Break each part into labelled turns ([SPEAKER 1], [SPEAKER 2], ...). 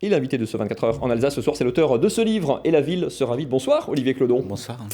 [SPEAKER 1] Et l'invité de ce 24 heures en Alsace ce soir, c'est l'auteur de ce livre « Et la ville sera vide ». Bonsoir Olivier Clodon.
[SPEAKER 2] Bonsoir.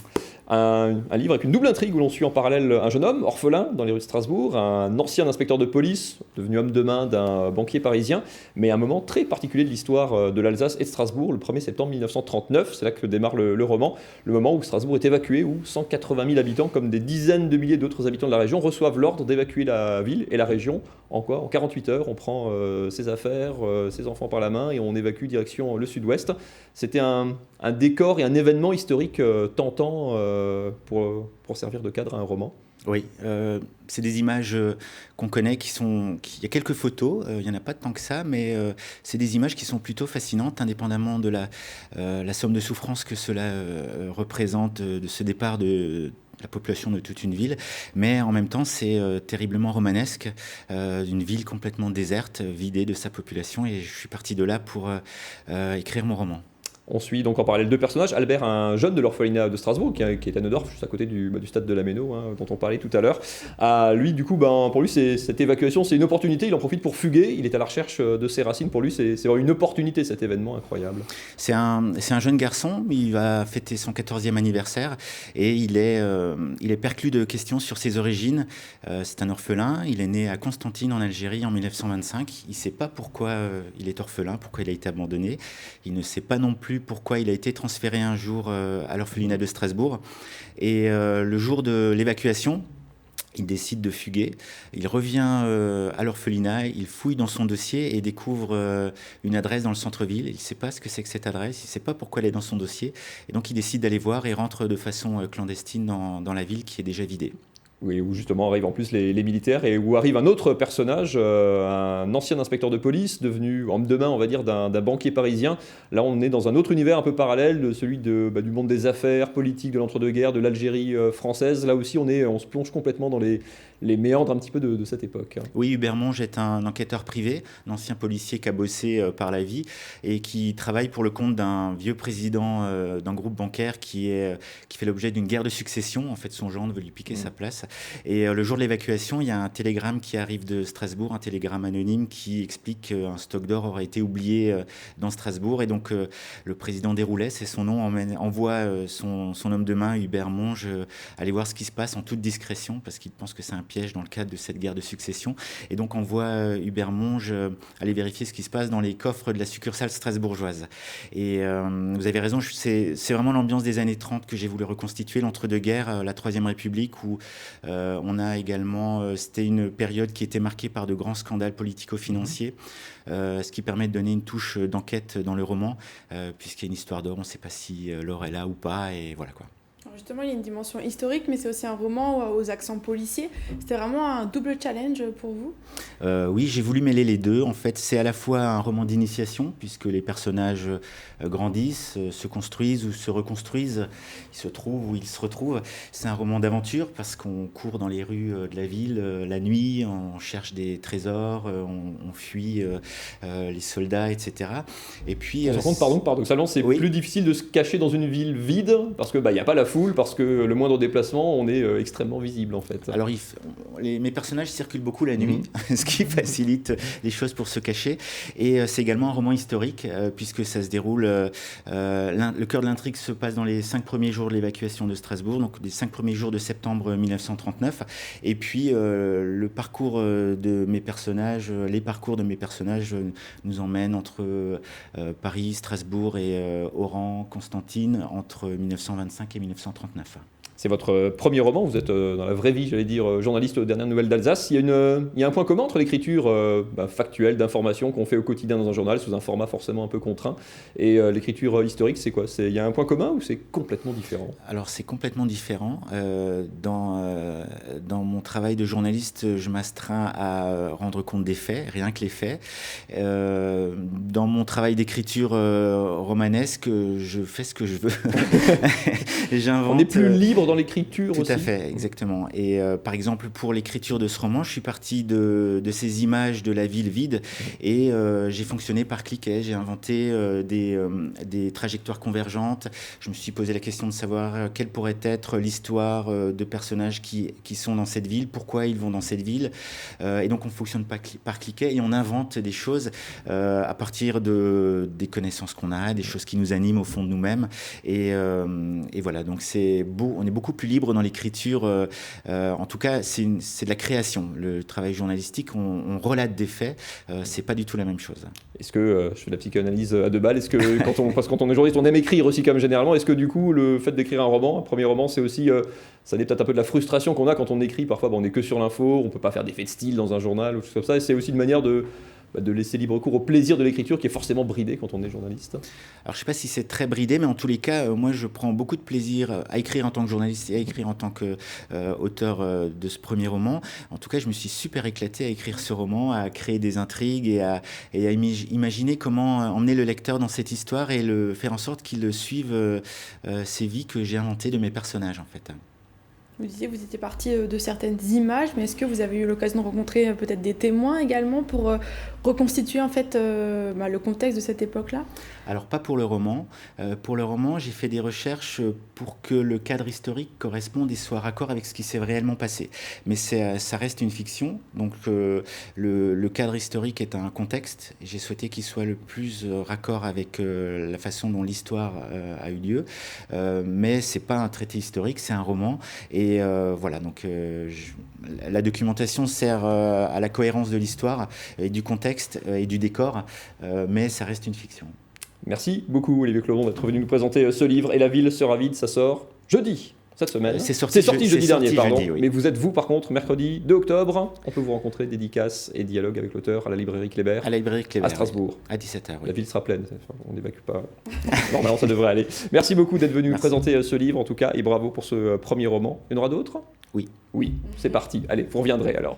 [SPEAKER 1] Un livre avec une double intrigue où l'on suit en parallèle un jeune homme, orphelin, dans les rues de Strasbourg, un ancien inspecteur de police, devenu homme de main d'un banquier parisien, mais un moment très particulier de l'histoire de l'Alsace et de Strasbourg, le 1er septembre 1939, c'est là que démarre le roman, le moment où Strasbourg est évacué, où 180 000 habitants, comme des dizaines de milliers d'autres habitants de la région, reçoent l'ordre d'évacuer la ville et la région. En 48 heures, on prend ses affaires, ses enfants par la main et on évacue direction le sud-ouest. C'était un décor et un événement historique tentant pour servir de cadre à un roman.
[SPEAKER 2] Oui, c'est des images qu'on connaît, il y a quelques photos, il n'y en a pas tant que ça, mais c'est des images qui sont plutôt fascinantes, indépendamment de la somme de souffrance que cela représente, de ce départ de la population de toute une ville, mais en même temps c'est terriblement romanesque, d'une ville complètement déserte, vidée de sa population, et je suis parti de là pour écrire mon roman.
[SPEAKER 1] On suit donc en parallèle deux personnages. Albert, un jeune de l'orphelinat de Strasbourg, qui est à Neudorf, juste à côté du stade de la Méno, dont on parlait tout à l'heure. Lui, du coup, pour lui, cette évacuation, c'est une opportunité. Il en profite pour fuguer. Il est à la recherche de ses racines. Pour lui, c'est vraiment une opportunité, cet événement incroyable.
[SPEAKER 2] C'est un jeune garçon. Il va fêter son 14e anniversaire et il est perclus de questions sur ses origines. C'est un orphelin. Il est né à Constantine, en Algérie, en 1925. Il ne sait pas pourquoi il est orphelin, pourquoi il a été abandonné. Il ne sait pas non plus pourquoi il a été transféré un jour à l'orphelinat de Strasbourg. Et le jour de l'évacuation, il décide de fuguer. Il revient à l'orphelinat, il fouille dans son dossier et découvre une adresse dans le centre-ville. Il ne sait pas ce que c'est que cette adresse, il ne sait pas pourquoi elle est dans son dossier. Et donc il décide d'aller voir et rentre de façon clandestine dans la ville qui est déjà vidée.
[SPEAKER 1] Oui, où justement arrivent en plus les militaires et où arrive un autre personnage, un ancien inspecteur de police, devenu homme de main, on va dire, d'un banquier parisien. Là, on est dans un autre univers un peu parallèle, celui du monde des affaires, politique, de l'entre-deux-guerres, de l'Algérie française. Là aussi, on se plonge complètement dans les méandres un petit peu de cette époque.
[SPEAKER 2] Oui, Hubert Monge est un enquêteur privé, un ancien policier cabossé par la vie et qui travaille pour le compte d'un vieux président d'un groupe bancaire qui fait l'objet d'une guerre de succession. En fait, son gendre veut lui piquer sa place. Et le jour de l'évacuation, il y a un télégramme qui arrive de Strasbourg, un télégramme anonyme qui explique qu'un stock d'or aurait été oublié dans Strasbourg. Et donc, le président Desroulets, c'est son nom, envoie son homme de main, Hubert Monge, aller voir ce qui se passe en toute discrétion parce qu'il pense que c'est un piège dans le cadre de cette guerre de succession. Et donc, envoie Hubert Monge aller vérifier ce qui se passe dans les coffres de la succursale strasbourgeoise. Et vous avez raison, c'est vraiment l'ambiance des années 30 que j'ai voulu reconstituer, l'entre-deux-guerres, la Troisième République, où on a également, c'était une période qui était marquée par de grands scandales politico-financiers, ce qui permet de donner une touche d'enquête dans le roman, puisqu'il y a une histoire d'or, on ne sait pas si l'or est là ou pas, et voilà quoi.
[SPEAKER 3] Alors justement, il y a une dimension historique, mais c'est aussi un roman aux accents policiers. C'était vraiment un double challenge pour vous ?
[SPEAKER 2] Oui, j'ai voulu mêler les deux. En fait, c'est à la fois un roman d'initiation, puisque les personnages grandissent, se construisent ou se reconstruisent, ils se trouvent ou ils se retrouvent. C'est un roman d'aventure, parce qu'on court dans les rues de la ville la nuit, on cherche des trésors, on fuit les soldats, etc. Et puis,
[SPEAKER 1] on se rend compte, paradoxalement, c'est plus difficile de se cacher dans une ville vide, parce qu'il n'y a pas la foule, parce que le moindre déplacement, on est extrêmement visible en fait.
[SPEAKER 2] Alors mes personnages circulent beaucoup la nuit, ce qui facilite les choses pour se cacher. Et c'est également un roman historique, puisque ça se déroule, le cœur de l'intrigue se passe dans les 5 premiers jours de l'évacuation de Strasbourg, donc les 5 premiers jours de septembre 1939. Et puis les parcours de mes personnages nous emmènent entre Paris, Strasbourg et Oran, Constantine, entre 1925 et 1939.
[SPEAKER 1] C'est votre premier roman, vous êtes dans la vraie vie, j'allais dire, journaliste aux dernières nouvelles d'Alsace. Il y a un point commun entre l'écriture factuelle, d'informations qu'on fait au quotidien dans un journal, sous un format forcément un peu contraint, et l'écriture historique, c'est quoi ? Il y a un point commun ou c'est complètement différent ?
[SPEAKER 2] Alors c'est complètement différent. Dans mon travail de journaliste, je m'astreins à rendre compte des faits, rien que les faits. Dans mon travail d'écriture romanesque, je fais ce que je veux.
[SPEAKER 1] On est plus libre dans l'écriture aussi.
[SPEAKER 2] Tout à fait, exactement. Et par exemple, pour l'écriture de ce roman, je suis parti de ces images de la ville vide et j'ai fonctionné par cliquet. J'ai inventé des trajectoires convergentes. Je me suis posé la question de savoir quelle pourrait être l'histoire de personnages qui sont dans cette ville, pourquoi ils vont dans cette ville. Et donc, on fonctionne par cliquet et on invente des choses à partir des connaissances qu'on a, des choses qui nous animent au fond de nous-mêmes. Et voilà, donc on est beaucoup plus libre dans l'écriture. En tout cas, c'est de la création. Le travail journalistique, on relate des faits. C'est pas du tout la même chose.
[SPEAKER 1] Est-ce que, je fais de la psychanalyse à deux balles, est-ce que parce que quand on est journaliste, on aime écrire aussi comme généralement, est-ce que du coup, le fait d'écrire un premier roman, c'est aussi, ça n'est peut-être un peu de la frustration qu'on a quand on écrit. Parfois, on n'est que sur l'info, on peut pas faire d'effet de style dans un journal ou tout comme ça. Et c'est aussi une manière de laisser libre cours au plaisir de l'écriture qui est forcément bridé quand on est journaliste.
[SPEAKER 2] Alors je ne sais pas si c'est très bridé, mais en tous les cas, moi je prends beaucoup de plaisir à écrire en tant que journaliste et à écrire en tant qu'auteur de ce premier roman. En tout cas, je me suis super éclaté à écrire ce roman, à créer des intrigues et à imaginer comment emmener le lecteur dans cette histoire et faire en sorte qu'il suive ces vies que j'ai inventées de mes personnages en fait.
[SPEAKER 3] Vous disiez que vous étiez parti de certaines images, mais est-ce que vous avez eu l'occasion de rencontrer peut-être des témoins également pour reconstituer en fait le contexte de cette époque-là ?
[SPEAKER 2] Alors pas pour le roman. Pour le roman, j'ai fait des recherches pour que le cadre historique corresponde et soit raccord avec ce qui s'est réellement passé. Mais ça reste une fiction, donc le cadre historique est un contexte. J'ai souhaité qu'il soit le plus raccord avec la façon dont l'histoire a eu lieu. Mais c'est pas un traité historique, c'est un roman. Et voilà, donc la documentation sert à la cohérence de l'histoire et du contexte et du décor, mais ça reste une fiction.
[SPEAKER 1] Merci beaucoup Olivier Clobon d'être venu nous présenter ce livre. Et la ville sera vide, ça sort jeudi, cette semaine.
[SPEAKER 2] C'est sorti
[SPEAKER 1] jeudi dernier, pardon.
[SPEAKER 2] Jeudi, oui.
[SPEAKER 1] Mais vous êtes par contre, mercredi 2 octobre. On peut vous rencontrer, dédicaces et dialogue avec l'auteur à la librairie Kléber.
[SPEAKER 2] À la librairie Kléber,
[SPEAKER 1] à Strasbourg.
[SPEAKER 2] Oui. À 17h, oui.
[SPEAKER 1] La ville sera pleine, on n'évacue pas. Normalement, ça devrait aller. Merci beaucoup d'être venu nous présenter ce livre, en tout cas, et bravo pour ce premier roman. Il y en aura d'autres ?
[SPEAKER 2] Oui.
[SPEAKER 1] Oui, c'est parti. Allez, vous reviendrez alors.